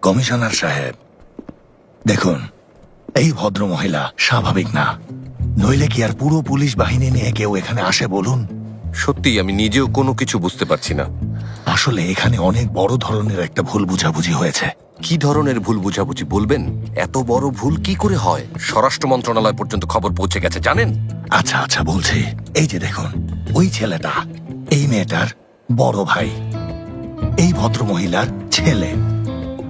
Commissioner সাহেব, দেখুন, এই ভদ্র মহিলা স্বাভাবিক না। নইলে কি আর পুরো পুলিশ বাহিনী নিয়ে কেউ এখানে আসে বলুন? সত্যি আমি নিজেও কোনো কিছু বুঝতে পারছি না। আসলে এখানে অনেক বড় ধরনের একটা ভুল বুঝাবুঝি হয়েছে। কি ধরনের ভুল বুঝাবুঝি বলবেন? এত বড় ভুল কি করে হয়? স্বরাষ্ট্র মন্ত্রণালয় পর্যন্ত খবর পৌঁছে গেছে, জানেন? আচ্ছা আচ্ছা বলছি, এই যে দেখুন, ওই ছেলেটা এই মেয়েটার বড় ভাই, এই ভদ্র মহিলার ছেলে,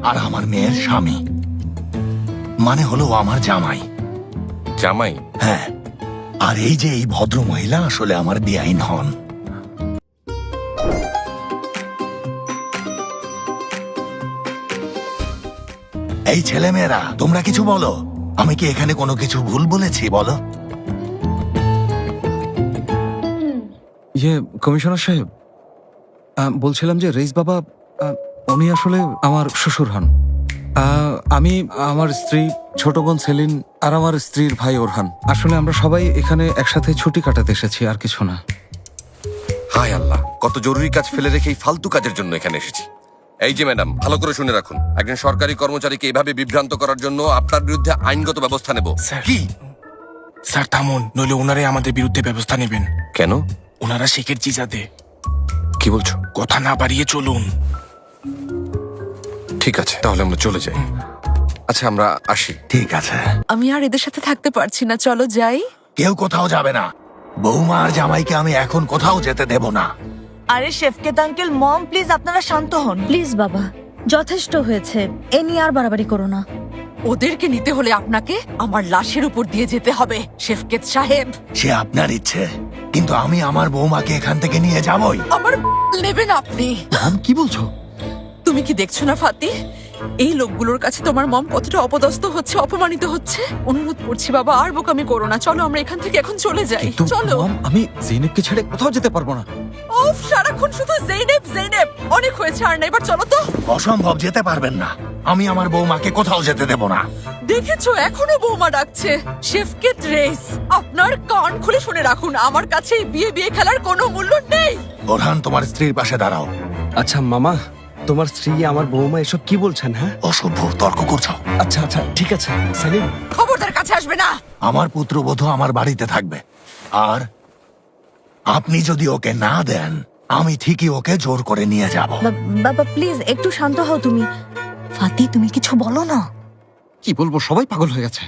আর আমার মেয়ের স্বামী, মানে হলো ও আমার জামাই। জামাই? হ্যাঁ, আর এই যে এই ভদ্র মহিলা আসলে আমার বেআইন হন। এই ছেলে মেয়েরা, তোমরা কিছু বলো। আমি কি এখানে কোনো কিছু ভুল বলেছি বলো? কমিশনার সাহেব, বলছিলাম যে রেইস বাবা, উনি আসলে আমার শ্বশুর হন। আমি, আমার স্ত্রী, ছোট বোন সেলিন আর আমার স্ত্রীর ভাই ওরহান। আসলে আমরা সবাই এখানে একসাথে ছুটি কাটাতে এসেছি, আর কিছু না। হায় আল্লাহ, কত জরুরি কাজ ফেলে রেখে এই ফালতু কাজের জন্য এখানে এসেছি। এই যে ম্যাডাম, ভালো করে শুনে রাখুন, একজন সরকারি কর্মচারীকে এভাবে বিভ্রান্ত করার জন্য আপনার বিরুদ্ধে আইনগত ব্যবস্থা নেব। স্যার। কি? স্যার থামুন, নইলে ওনারাই আমাদের বিরুদ্ধে ব্যবস্থা নেবেন। কেন? ওনারা শেখের জিজাদে। কি বলছো? কথা না বাড়িয়ে চলুন। ঠিক আছে, তাহলে আমরা চলে যাই। আচ্ছা, আমরা আসি। ঠিক আছে, আমি আর এদের সাথে থাকতে পারছি না, চলো যাই। কেউ কোথাও যাবে না। বৌমা আর জামাইকে আমি এখন কোথাও যেতে দেব না। আরে শেফকেত আঙ্কেল, মম প্লিজ আপনারা শান্ত হন। প্লিজ বাবা, যথেষ্ট হয়েছে, এ নিয়ে আর বাড়াবাড়ি করো না। ওদেরকে নিতে হলে আপনাকে আমার লাশের উপর দিয়ে যেতে হবে শেফকেত সাহেব। সে আপনার ইচ্ছে, কিন্তু আমি আমার বৌমাকে এখান থেকে নিয়ে যাবই। আমার নেবেন আপনি? কি বলছো? তুমি কি দেখছো না ফাতি, এই লোকগুলোর কাছে তোমার মম কতটা অপদস্থ হচ্ছে, অপমানিত হচ্ছে। অনুরোধ করছি বাবা, আর বোকামি করো না, চলো আমরা এখান থেকে এখন চলে যাই। কিন্তু চলো। মম, আমি জেনেবকে ছেড়ে কোথাও যেতে পারবো না। ওফ, সারাক্ষণ শুধু জেনেব জেনেব, অনেক হয়েছে, আর না, এবার চলো তো। অসম্ভব, যেতে পারবেন না। আমি আমার বৌমাকে কোথাও যেতে দেব না। দেখেছো, এখনো বৌমা ডাকছে। শেফকেত রেইস, আপনার কান খুলে শুনে রাখুন, আমার কাছে এই বিয়ে বিয়ে খেলার কোনো মূল্য নেই। ওরহান, তোমার স্ত্রীর পাশে দাঁড়াও। আচ্ছা মামা, তোমার স্ত্রী আমার বৌমা এসব কি বলছেন? হ্যাঁ, অসভ্য, তর্ক করছো। আচ্ছা আচ্ছা, ঠিক আছে। সেলিম, খবরদার কাছে আসবে না। আমার পুত্রবধূ আমার বাড়িতে থাকবে, আর আপনি যদি ওকে না দেন, আমি ঠিকই ওকে জোর করে নিয়ে যাব। বাবা প্লিজ একটু শান্ত হও তুমি। ফাতি, তুমি কিছু বলো না। কি বলবো, সবাই পাগল হয়ে গেছে।